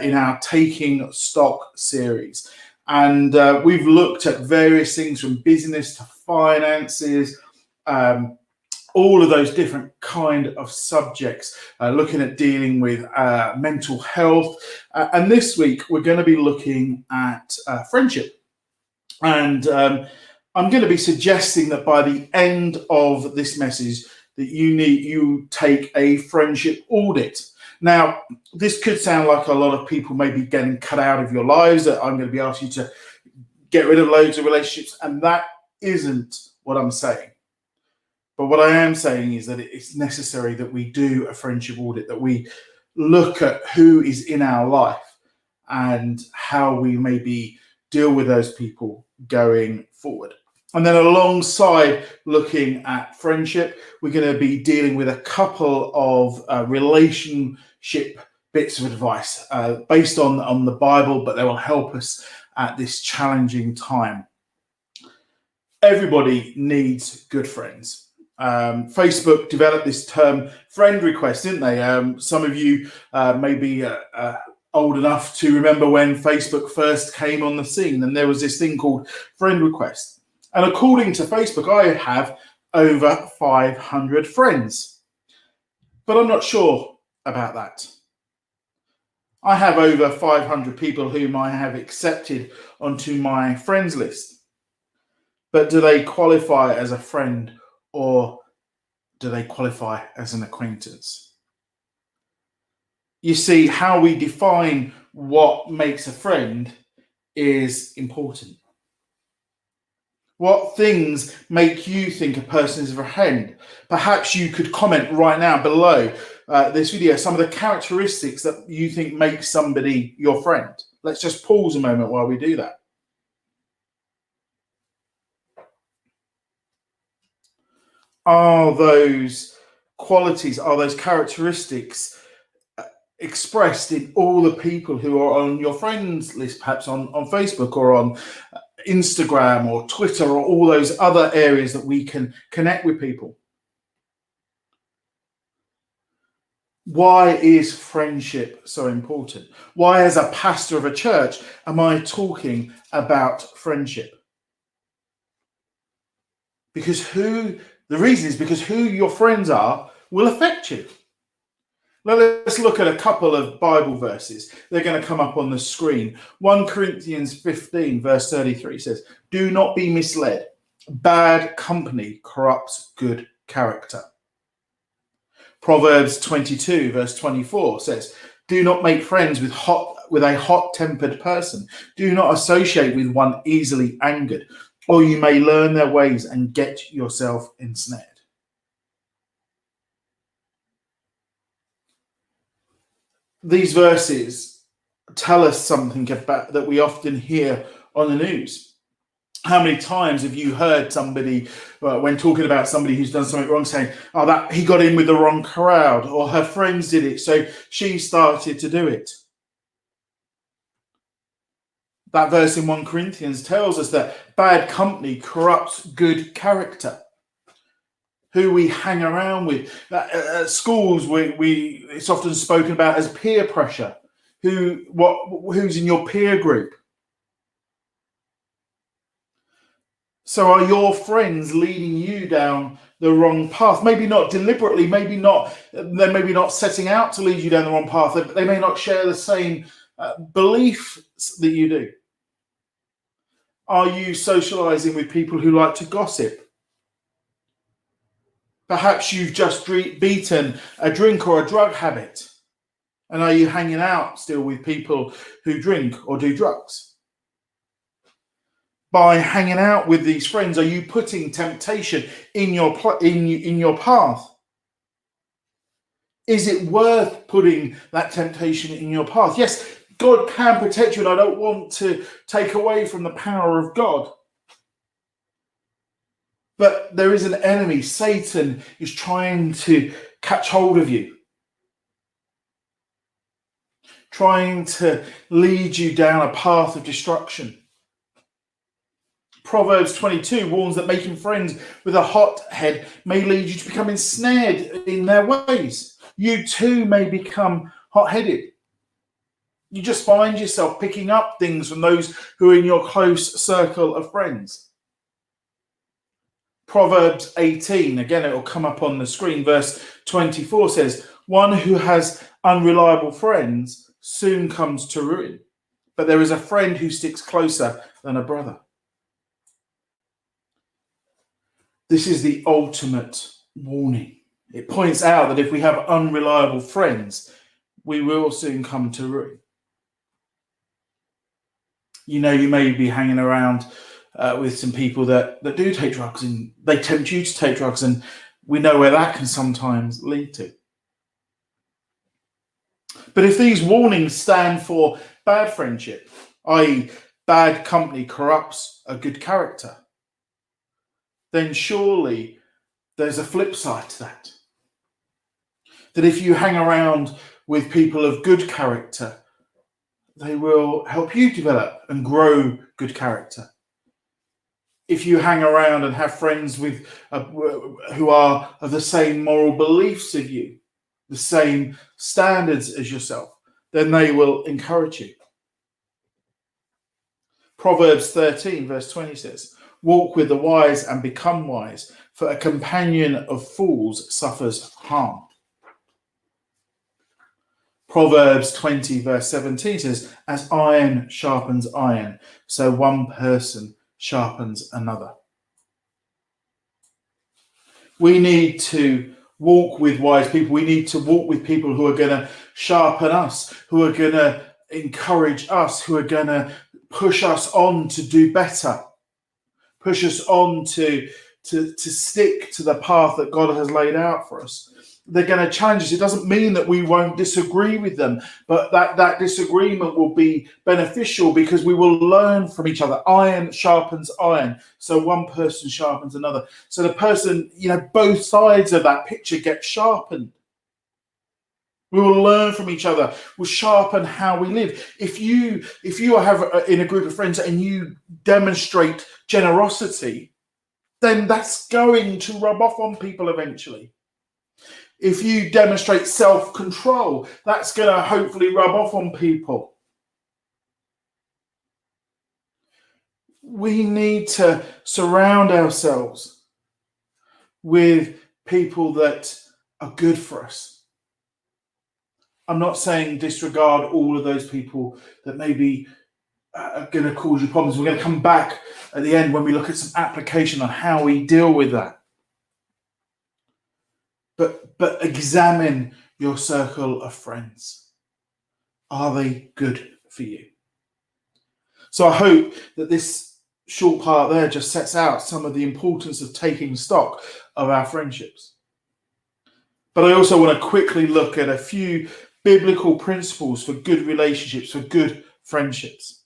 in our Taking Stock series. And we've looked at various things from business to finances, all of those different kind of subjects, looking at dealing with mental health. And this week, we're going to be looking at friendship. And I'm going to be suggesting that by the end of this message, that you take a friendship audit. Now, this could sound like a lot of people may be getting cut out of your lives, that I'm going to be asking you to get rid of loads of relationships, and that isn't what I'm saying. But what I am saying is that it's necessary that we do a friendship audit, that we look at who is in our life and how we maybe deal with those people going forward. And then alongside looking at friendship, we're going to be dealing with a couple of relationship bits of advice based on the Bible, but they will help us at this challenging time. Everybody needs good friends. Facebook developed this term friend request, didn't they? Some of you may be old enough to remember when Facebook first came on the scene, and there was this thing called friend request. And according to Facebook, I have over 500 friends. But I'm not sure about that. I have over 500 people whom I have accepted onto my friends list. But do they qualify as a friend, or do they qualify as an acquaintance? You see, how we define what makes a friend is important. What things make you think a person is a friend? Perhaps you could comment right now below this video some of the characteristics that you think make somebody your friend. Let's just pause a moment while we do that. Are those qualities, are those characteristics expressed in all the people who are on your friends list, perhaps on Facebook or on Instagram or Twitter or all those other areas that we can connect with people? Why is friendship so important? Why, as a pastor of a church, am I talking about friendship? The reason is because who your friends are will affect you. Now let's look at a couple of Bible verses. They're going to come up on the screen. 1 Corinthians 15 verse 33 says, "Do not be misled. Bad company corrupts good character." Proverbs 22 verse 24 says, "Do not make friends with a hot-tempered person. Do not associate with one easily angered, or you may learn their ways and get yourself ensnared." These verses tell us something about that we often hear on the news. How many times have you heard somebody, when talking about somebody who's done something wrong, saying, "Oh, that he got in with the wrong crowd," or "her friends did it, so she started to do it"? That verse in 1 Corinthians tells us that bad company corrupts good character. Who we hang around with. At schools, it's often spoken about as peer pressure. Who's in your peer group? So are your friends leading you down the wrong path? Maybe not deliberately, maybe not. They're maybe not setting out to lead you down the wrong path. They may not share the same beliefs that you do. Are you socializing with people who like to gossip? Perhaps you've just beaten a drink or a drug habit. And are you hanging out still with people who drink or do drugs? By hanging out with these friends, are you putting temptation in your path? Is it worth putting that temptation in your path? Yes, God can protect you, and I don't want to take away from the power of God. But there is an enemy. Satan is trying to catch hold of you, trying to lead you down a path of destruction. Proverbs 22 warns that making friends with a hot head may lead you to become ensnared in their ways. You too may become hot-headed. You just find yourself picking up things from those who are in your close circle of friends. Proverbs 18, again, it will come up on the screen, verse 24 says, one who has unreliable friends soon comes to ruin, but there is a friend who sticks closer than a brother. This is the ultimate warning. It points out that if we have unreliable friends, we will soon come to ruin. You know, you may be hanging around with some people that do take drugs, and they tempt you to take drugs, and we know where that can sometimes lead to. But if these warnings stand for bad friendship, i.e. bad company corrupts a good character, then surely there's a flip side to that. That if you hang around with people of good character, they will help you develop and grow good character. If you hang around and have friends with who are of the same moral beliefs as you, the same standards as yourself, then they will encourage you. Proverbs 13, verse 20 says, walk with the wise and become wise, for a companion of fools suffers harm. Proverbs 20, verse 17 says, as iron sharpens iron, so one person sharpens another. We need to walk with wise people. We need to walk with people who are going to sharpen us, who are going to encourage us, who are going to push us on to do better, push us on to stick to the path that God has laid out for us. They're going to challenge us. It doesn't mean that we won't disagree with them, but that disagreement will be beneficial because we will learn from each other. Iron sharpens iron, so one person sharpens another. So the person, both sides of that picture get sharpened. We will learn from each other. We'll sharpen how we live. If you have in a group of friends and you demonstrate generosity, then that's going to rub off on people eventually. If you demonstrate self-control, that's going to hopefully rub off on people. We need to surround ourselves with people that are good for us. I'm not saying disregard all of those people that maybe are going to cause you problems. We're going to come back at the end when we look at some application on how we deal with that. But examine your circle of friends. Are they good for you? So I hope that this short part there just sets out some of the importance of taking stock of our friendships. But I also want to quickly look at a few biblical principles for good relationships, for good friendships.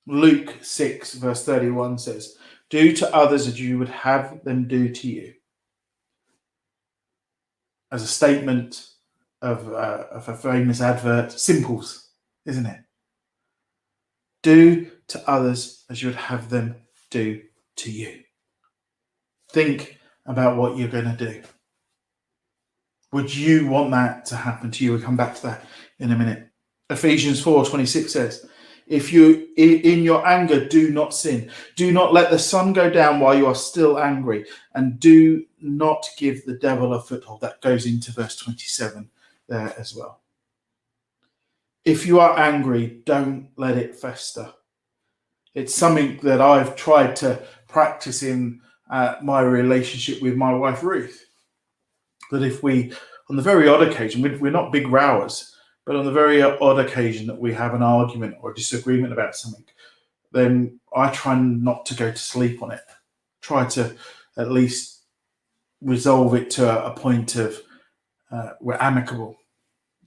Luke 6, verse 31 says, do to others as you would have them do to you. As a statement of a famous advert, Simples, isn't it? Do to others as you would have them do to you. Think about what you're going to do. Would you want that to happen to you? We'll come back to that in a minute. Ephesians 4:26 says, if you in your anger do not sin, do not let the sun go down while you are still angry, and do not give the devil a foothold. That goes into verse 27 there as well. If you are angry, don't let it fester. It's something that I've tried to practice in my relationship with my wife Ruth. That if we, on the very odd occasion, we're not big rowers, but on the very odd occasion that we have an argument or a disagreement about something, then I try not to go to sleep on it. Try to at least resolve it to a point of we're amicable.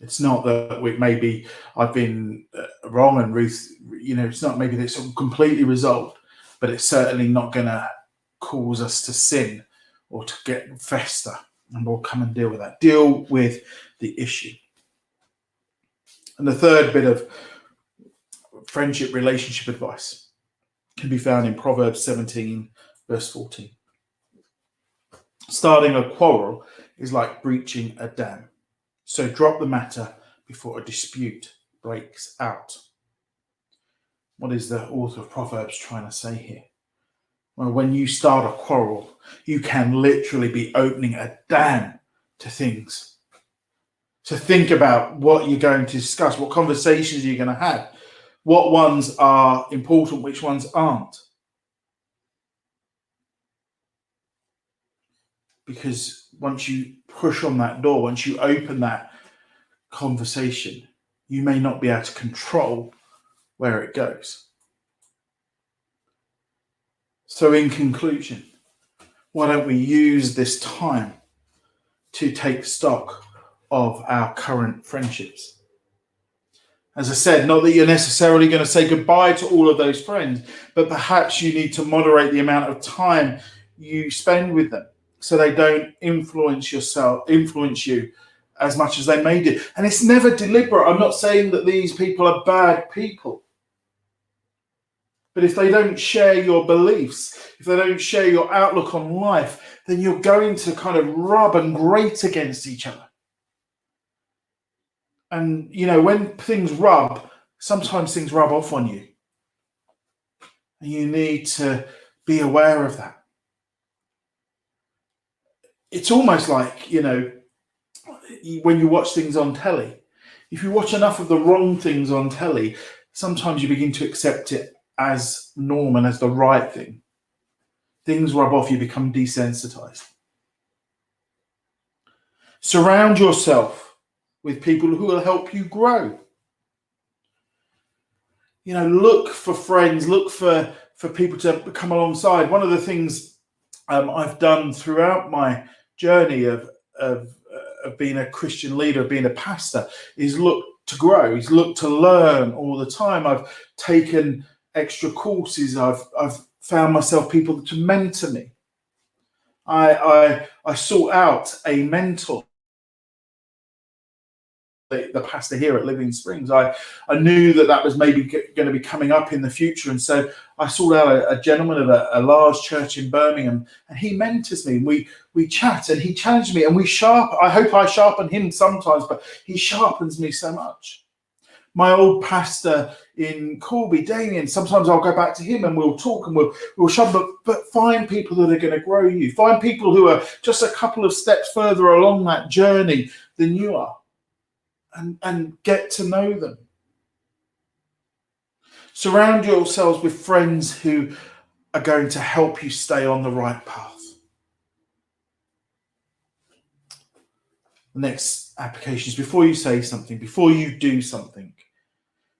It's not that maybe I've been wrong and Ruth, it's not maybe that it's completely resolved, but it's certainly not going to cause us to sin or to get fester. And we'll come and deal with that. Deal with the issue. And the third bit of friendship relationship advice can be found in Proverbs 17, verse 14. Starting a quarrel is like breaching a dam. So drop the matter before a dispute breaks out. What is the author of Proverbs trying to say here? Well, when you start a quarrel, you can literally be opening a dam to things. To think about what you're going to discuss, what conversations you're going to have, what ones are important, which ones aren't. Because once you push on that door, once you open that conversation, you may not be able to control where it goes. So in conclusion, why don't we use this time to take stock of our current friendships? As I said, not that you're necessarily going to say goodbye to all of those friends, but perhaps you need to moderate the amount of time you spend with them so they don't influence you as much as they may do. And it's never deliberate. I'm not saying that these people are bad people. But if they don't share your beliefs, if they don't share your outlook on life, then you're going to kind of rub and grate against each other. And, when things rub, sometimes things rub off on you. And you need to be aware of that. It's almost like, when you watch things on telly, if you watch enough of the wrong things on telly, sometimes you begin to accept it as norm and as the right thing. Things rub off, you become desensitized. Surround yourself with people who will help you grow. Look for friends, look for people to come alongside. One of the things I've done throughout my journey of being a Christian leader, of being a pastor, is look to grow, is look to learn all the time. I've taken extra courses. I've found myself people to mentor me. I sought out a mentor. The pastor here at Living Springs, I knew that was maybe going to be coming up in the future, and so I sought out a gentleman of a large church in Birmingham, and he mentors me. We chat, and he challenged me, and I hope I sharpen him sometimes, but he sharpens me so much. My old pastor in Corby, Damien, sometimes I'll go back to him and we'll talk and we'll sharpen, but find people that are going to grow you. Find people who are just a couple of steps further along that journey than you are. And get to know them. Surround yourselves with friends who are going to help you stay on the right path. The next application is, before you say something, before you do something,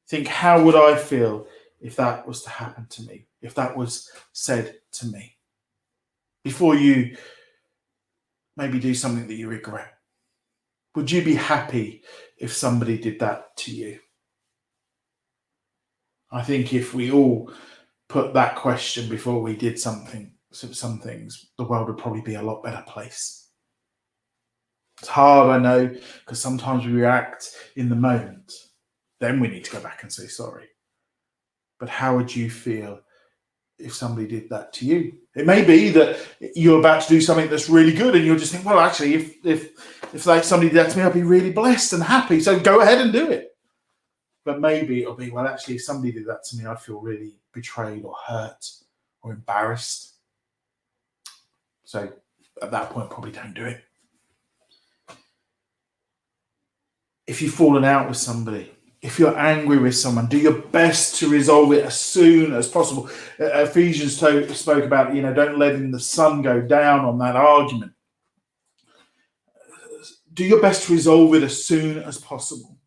think, how would I feel if that was to happen to me, if that was said to me? Before you maybe do something that you regret. Would you be happy if somebody did that to you? I think if we all put that question before we did some things, the world would probably be a lot better place. It's hard, I know, because sometimes we react in the moment. Then we need to go back and say sorry. But how would you feel if somebody did that to you? It may be that you're about to do something that's really good and you'll just think, well, actually, if like somebody did that to me, I'd be really blessed and happy. So go ahead and do it. But maybe it'll be, well, actually, if somebody did that to me, I'd feel really betrayed or hurt or embarrassed. So at that point, probably don't do it. If you've fallen out with somebody, if you're angry with someone, do your best to resolve it as soon as possible. Ephesians spoke about, don't let the sun go down on that argument. Do your best to resolve it as soon as possible.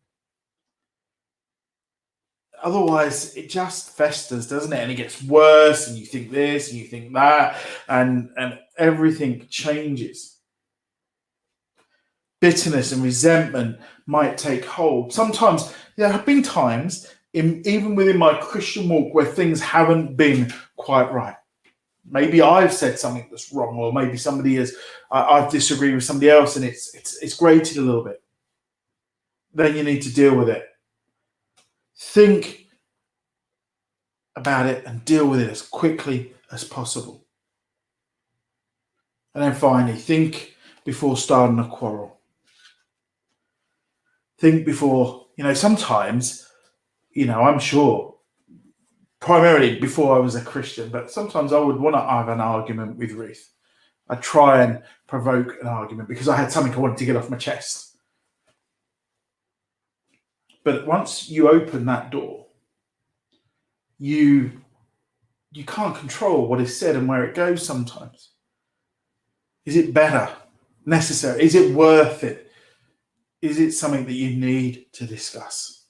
Otherwise, it just festers, doesn't it? And it gets worse, and you think this, and you think that, and everything changes. Bitterness and resentment might take hold. Sometimes there have been times, even within my Christian walk, where things haven't been quite right. Maybe I've said something that's wrong, or maybe I've disagreed with somebody else, and it's grated a little bit. Then you need to deal with it. Think about it and deal with it as quickly as possible. And then finally, think before starting a quarrel. think before, sometimes, I'm sure, primarily before I was a Christian, but sometimes I would want to have an argument with Ruth. I'd try and provoke an argument because I had something I wanted to get off my chest. But once you open that door, you can't control what is said and where it goes sometimes. Is it better? Necessary? Is it worth it? Is it something that you need to discuss?